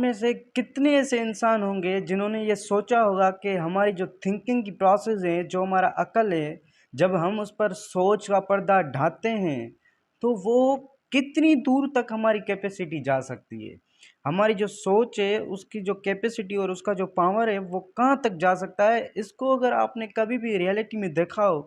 में से कितने ऐसे इंसान होंगे जिन्होंने ये सोचा होगा कि हमारी जो थिंकिंग की प्रोसेस है, जो हमारा अकल है, जब हम उस पर सोच का पर्दा ढाते हैं तो वो कितनी दूर तक हमारी कैपेसिटी जा सकती है। हमारी जो सोच है उसकी जो कैपेसिटी और उसका जो पावर है वो कहाँ तक जा सकता है, इसको अगर आपने कभी भी रियलिटी में देखा हो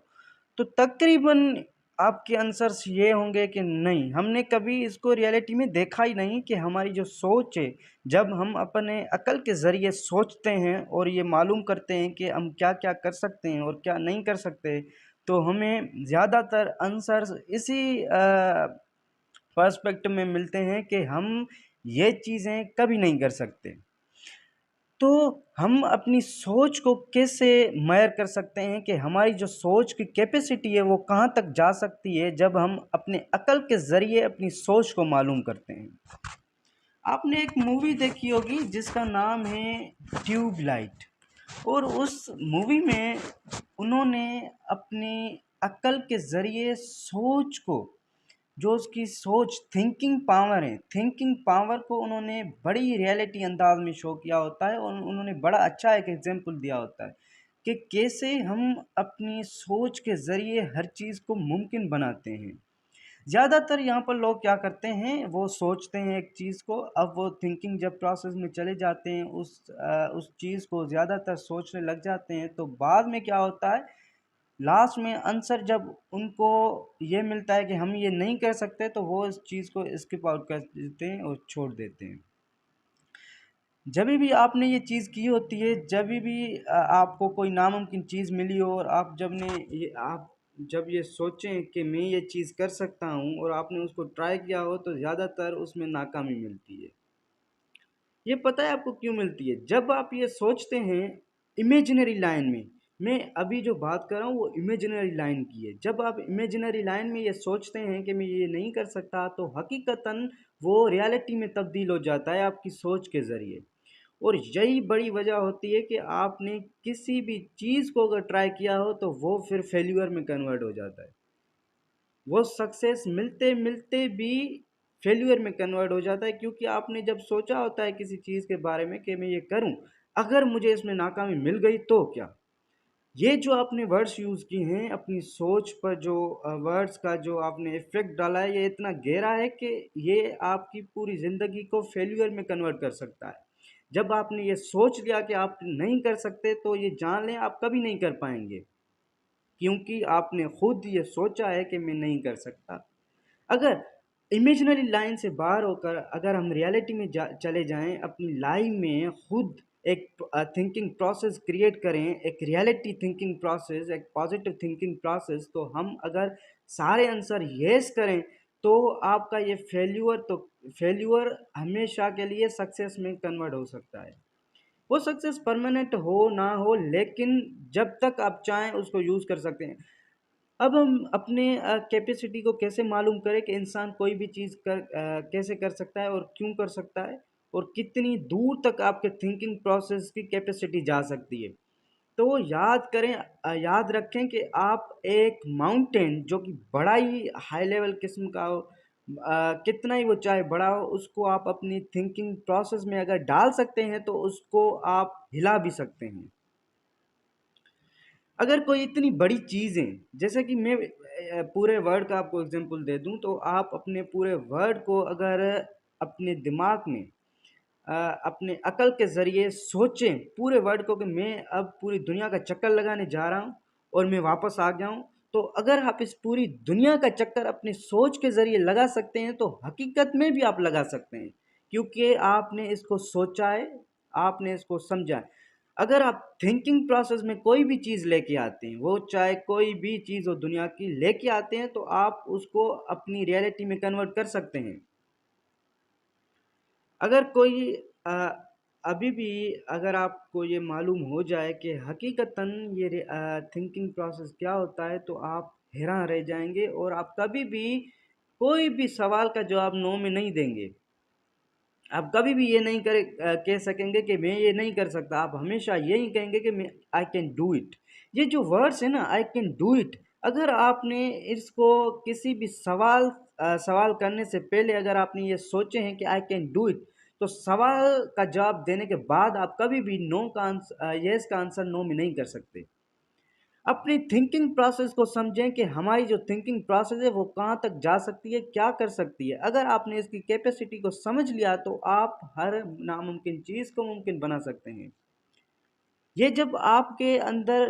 तो तकरीबन आपके आंसर्स ये होंगे कि नहीं, हमने कभी इसको रियलिटी में देखा ही नहीं कि हमारी जो सोच है, जब हम अपने अकल के ज़रिए सोचते हैं और ये मालूम करते हैं कि हम क्या-क्या कर सकते हैं और क्या नहीं कर सकते, तो हमें ज़्यादातर आंसर्स इसी पर्सपेक्टिव में मिलते हैं कि हम ये चीज़ें कभी नहीं कर सकते। तो हम अपनी सोच को कैसे मेज़र कर सकते हैं कि हमारी जो सोच की कैपेसिटी है वो कहाँ तक जा सकती है, जब हम अपने अकल के ज़रिए अपनी सोच को मालूम करते हैं। आपने एक मूवी देखी होगी जिसका नाम है ट्यूबलाइट, और उस मूवी में उन्होंने अपनी अकल के ज़रिए सोच को, जो उसकी सोच थिंकिंग पावर है, थिंकिंग पावर को उन्होंने बड़ी रियलिटी अंदाज में शो किया होता है और उन्होंने बड़ा अच्छा एक एग्जाम्पल दिया होता है कि कैसे हम अपनी सोच के ज़रिए हर चीज़ को मुमकिन बनाते हैं। ज़्यादातर यहाँ पर लोग क्या करते हैं, वो सोचते हैं एक चीज़ को, अब वो थिंकिंग जब प्रोसेस में चले जाते हैं उस चीज़ को ज़्यादातर सोचने लग जाते हैं, तो बाद में क्या होता है, लास्ट में आंसर जब उनको ये मिलता है कि हम ये नहीं कर सकते, तो वो इस चीज़ को स्किप आउट कर देते हैं और छोड़ देते हैं। जब भी आपने ये चीज़ की होती है, जब भी आपको कोई नामुमकिन चीज़ मिली हो और आप जब ये सोचें कि मैं ये चीज़ कर सकता हूँ और आपने उसको ट्राई किया हो, तो ज़्यादातर उसमें नाकामी मिलती है। ये पता है आपको क्यों मिलती है? जब आप ये सोचते हैं इमेजिनरी लाइन में, मैं अभी जो बात कर रहा हूँ वो इमेजिनरी लाइन की है। जब आप इमेजिनरी लाइन में ये सोचते हैं कि मैं ये नहीं कर सकता, तो हकीकतन वो रियलिटी में तब्दील हो जाता है आपकी सोच के ज़रिए। और यही बड़ी वजह होती है कि आपने किसी भी चीज़ को अगर ट्राई किया हो तो वो फिर फेल्यूर में कन्वर्ट हो जाता है। वो सक्सेस मिलते मिलते भी फेल्यूर में कन्वर्ट हो जाता है, क्योंकि आपने जब सोचा होता है किसी चीज़ के बारे में कि मैं ये करूं, अगर मुझे इसमें नाकामी मिल गई तो क्या। ये जो आपने वर्ड्स यूज़ किए हैं अपनी सोच पर, जो वर्ड्स का जो आपने इफेक्ट डाला है, ये इतना गहरा है कि ये आपकी पूरी ज़िंदगी को फेल्यूर में कन्वर्ट कर सकता है। जब आपने ये सोच लिया कि आप नहीं कर सकते, तो ये जान लें आप कभी नहीं कर पाएंगे, क्योंकि आपने खुद ये सोचा है कि मैं नहीं कर सकता। अगर इमेजिनरी लाइन से बाहर होकर अगर हम रियलिटी में चले जाएं, अपनी लाइफ में खुद एक थिंकिंग प्रोसेस क्रिएट करें, एक रियलिटी थिंकिंग प्रोसेस, एक पॉजिटिव थिंकिंग प्रोसेस, तो हम अगर सारे आंसर येस करें, तो आपका ये फेल्यूर हमेशा के लिए सक्सेस में कन्वर्ट हो सकता है। वो सक्सेस परमानेंट हो ना हो, लेकिन जब तक आप चाहें उसको यूज़ कर सकते हैं। अब हम अपने कैपेसिटी को कैसे मालूम करें कि इंसान कोई भी चीज़ कैसे कर सकता है और क्यों कर सकता है, और कितनी दूर तक आपके थिंकिंग प्रोसेस की कैपेसिटी जा सकती है। तो याद रखें कि आप एक माउंटेन जो कि बड़ा ही हाई लेवल किस्म का हो, कितना ही वो चाहे बड़ा हो, उसको आप अपनी थिंकिंग प्रोसेस में अगर डाल सकते हैं तो उसको आप हिला भी सकते हैं। अगर कोई इतनी बड़ी चीज़ें, जैसे कि मैं पूरे वर्ड का आपको एग्जांपल दे दूं, तो आप अपने पूरे वर्ड को अगर अपने दिमाग में अ, अपने अकल के ज़रिए सोचें पूरे वर्ड को कि मैं अब पूरी दुनिया का चक्कर लगाने जा रहा हूँ और मैं वापस आ गया हूँ, तो अगर आप इस पूरी दुनिया का चक्कर अपनी सोच के ज़रिए लगा सकते हैं, तो हकीकत में भी आप लगा सकते हैं, क्योंकि आपने इसको सोचा है, आपने इसको समझा है। अगर आप थिंकिंग प्रोसेस में कोई भी चीज़ लेके आते हैं, वो चाहे कोई भी चीज़ हो दुनिया की लेके आते हैं, तो आप उसको अपनी रियलिटी में कन्वर्ट कर सकते हैं। अगर कोई अ, अभी भी अगर आपको ये मालूम हो जाए कि हकीकतन ये थिंकिंग प्रोसेस क्या होता है, तो आप हैरान रह जाएंगे और आप कभी भी कोई भी सवाल का जवाब नो में नहीं देंगे। आप कभी भी ये नहीं कह सकेंगे कि मैं ये नहीं कर सकता, आप हमेशा यही कहेंगे कि मैं आई कैन डू इट। ये जो वर्ड्स है ना, आई कैन डू इट, अगर आपने इसको किसी भी सवाल करने से पहले अगर आपने ये सोचे हैं कि आई कैन डू इट, तो सवाल का जवाब देने के बाद आप कभी भी नो का आंसर यस का आंसर नो में नहीं कर सकते। अपनी थिंकिंग प्रोसेस को समझें कि हमारी जो थिंकिंग प्रोसेस है वो कहाँ तक जा सकती है, क्या कर सकती है। अगर आपने इसकी कैपेसिटी को समझ लिया तो आप हर नामुमकिन चीज़ को मुमकिन बना सकते हैं। ये जब आपके अंदर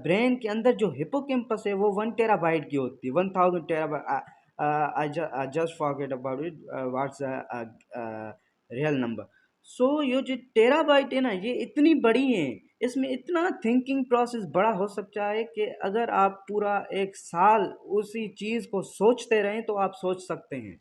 ब्रेन के अंदर जो हिपोकैम्पस है वो 1 टेराबाइट की होती है, 1000 terabyte. I just forget about it, what's real number. So ये जो टेराबाइट है ना, ये इतनी बड़ी है, इसमें इतना थिंकिंग प्रोसेस बड़ा हो सकता है कि अगर आप पूरा 1 साल उसी चीज़ को सोचते रहें तो आप सोच सकते हैं।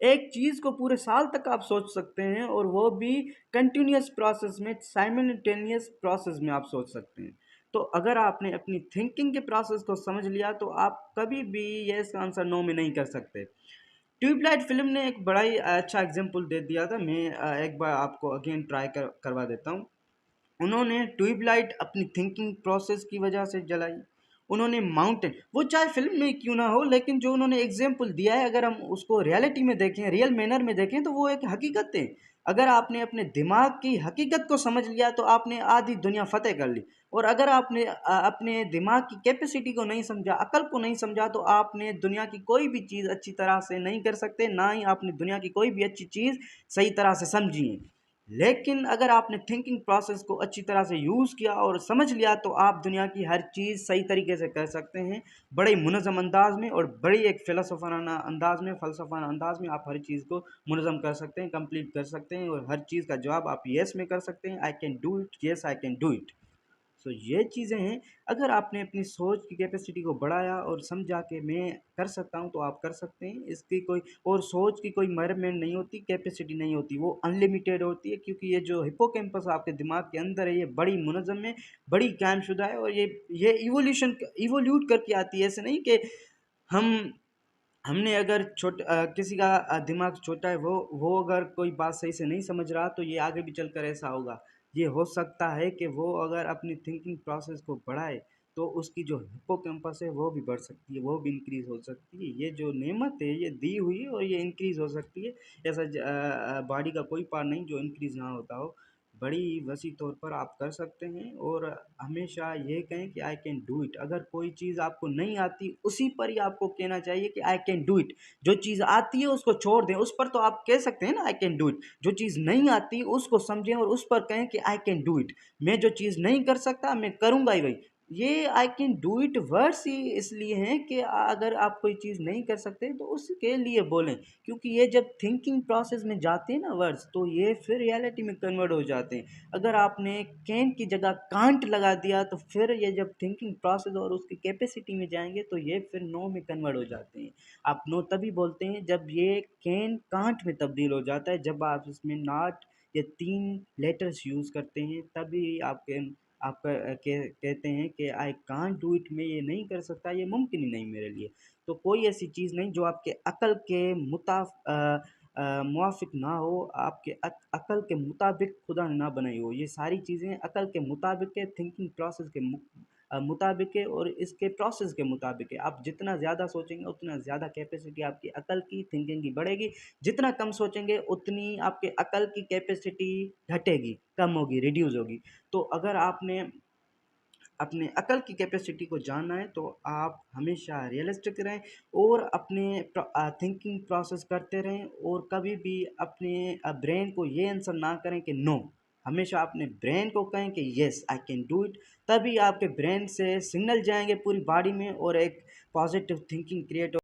एक चीज़ को पूरे साल तक आप सोच सकते हैं, और वो भी कंटिन्यूअस प्रोसेस में, साइमल्टेनियस प्रोसेस में आप सोच सकते हैं। तो अगर आपने अपनी थिंकिंग के प्रोसेस को समझ लिया तो आप कभी भी यस का आंसर नो में नहीं कर सकते। ट्यूबलाइट फिल्म ने एक बड़ा ही अच्छा एग्जाम्पल दे दिया था। मैं एक बार आपको अगेन ट्राई करवा देता हूँ। उन्होंने ट्यूबलाइट अपनी थिंकिंग प्रोसेस की वजह से जलाई। उन्होंने माउंटेन, वो चाहे फिल्म में क्यों ना हो, लेकिन जो उन्होंने एग्जाम्पल दिया है, अगर हम उसको रियलिटी में देखें, रियल मैनर में देखें, तो वो एक हकीकत है। अगर आपने अपने दिमाग की हकीकत को समझ लिया तो आपने आधी दुनिया फतेह कर ली। और अगर आपने अपने दिमाग की कैपेसिटी को नहीं समझा, अकल को नहीं समझा, तो आपने दुनिया की कोई भी चीज़ अच्छी तरह से नहीं कर सकते, ना ही आपने दुनिया की कोई भी अच्छी चीज़ सही तरह से समझी है। लेकिन अगर आपने थिंकिंग प्रोसेस को अच्छी तरह से यूज़ किया और समझ लिया तो आप दुनिया की हर चीज़ सही तरीके से कर सकते हैं, बड़े ही मुनज़्ज़म अंदाज में, और बड़ी एक फ़िलसफ़ाराना अंदाज में, फ़लसफ़ाना अंदाज में आप हर चीज़ को मुनज़्ज़म कर सकते हैं, कंप्लीट कर सकते हैं, और हर चीज़ का जवाब आप येस में कर सकते हैं। I can do it, yes I can do it. So ये चीज़ें हैं। अगर आपने अपनी सोच की कैपेसिटी को बढ़ाया और समझा कि मैं कर सकता हूँ, तो आप कर सकते हैं। इसकी कोई और सोच की कोई मेज़रमेंट नहीं होती, कैपेसिटी नहीं होती, वो अनलिमिटेड होती है, क्योंकि ये जो हिप्पोकैम्पस आपके दिमाग के अंदर है, ये बड़ी मुनज़्ज़म है, बड़ी कायमशुदा है, और ये इवोल्यूट करके आती है। ऐसे नहीं कि हम हमने अगर किसी का दिमाग छोटा है, वो अगर कोई बात सही से नहीं समझ रहा, तो ये आगे भी चलकर ऐसा होगा। ये हो सकता है कि वो अगर अपनी थिंकिंग प्रोसेस को बढ़ाए तो उसकी जो हिप्पोकैम्पस है वो भी बढ़ सकती है, वो भी इंक्रीज़ हो सकती है। ये जो नेमत है ये दी हुई है, और ये इंक्रीज़ हो सकती है। ऐसा बॉडी का कोई पार्ट नहीं जो इंक्रीज़ ना होता हो। बड़ी वसी तौर पर आप कर सकते हैं, और हमेशा ये कहें कि आई कैन डू इट। अगर कोई चीज़ आपको नहीं आती, उसी पर ही आपको कहना चाहिए कि आई कैन डू इट। जो चीज़ आती है उसको छोड़ दें, उस पर तो आप कह सकते हैं ना आई कैन डू इट। जो चीज़ नहीं आती उसको समझें और उस पर कहें कि आई कैन डू इट। मैं जो चीज़ नहीं कर सकता मैं करूँगा ही वही। ये I can do it words ही इसलिए हैं कि अगर आप कोई चीज़ नहीं कर सकते तो उसके लिए बोलें, क्योंकि ये जब थिंकिंग प्रोसेस में जाते हैं ना वर्ड्स, तो ये फिर रियलिटी में कन्वर्ट हो जाते हैं। अगर आपने कैन की जगह कांट लगा दिया तो फिर ये जब थिंकिंग प्रोसेस और उसकी कैपेसिटी में जाएंगे तो ये फिर नो में कन्वर्ट हो जाते हैं। आप नो तभी बोलते हैं जब ये कैन कांट में तब्दील हो जाता है, जब आप इसमें नॉट या 3 लेटर्स यूज़ करते हैं, तभी आप कहते हैं कि आई कांट डू इट, मैं ये नहीं कर सकता, ये मुमकिन ही नहीं मेरे लिए। तो कोई ऐसी चीज़ नहीं जो आपके अकल के मुवाफ़िक ना हो, आपके अकल के मुताबिक खुदा ने ना बनाई हो। ये सारी चीज़ें अकल के मुताबिक है, थिंकिंग प्रोसेस के मुताबिक है, और इसके प्रोसेस के मुताबिक है। आप जितना ज़्यादा सोचेंगे उतना ज़्यादा कैपेसिटी आपकी अकल की, थिंकिंग की बढ़ेगी। जितना कम सोचेंगे उतनी आपके अकल की कैपेसिटी घटेगी, कम होगी, रिड्यूस होगी। तो अगर आपने अपने अकल की कैपेसिटी को जानना है तो आप हमेशा रियलिस्टिक रहें, और अपने थिंकिंग प्रोसेस करते रहें, और कभी भी अपने ब्रेन को ये आंसर ना करें कि नो। हमेशा अपने ब्रेन को कहें कि yes I can do it. तभी आपके ब्रेन से सिग्नल जाएंगे पूरी बॉडी में, और एक पॉजिटिव थिंकिंग क्रिएट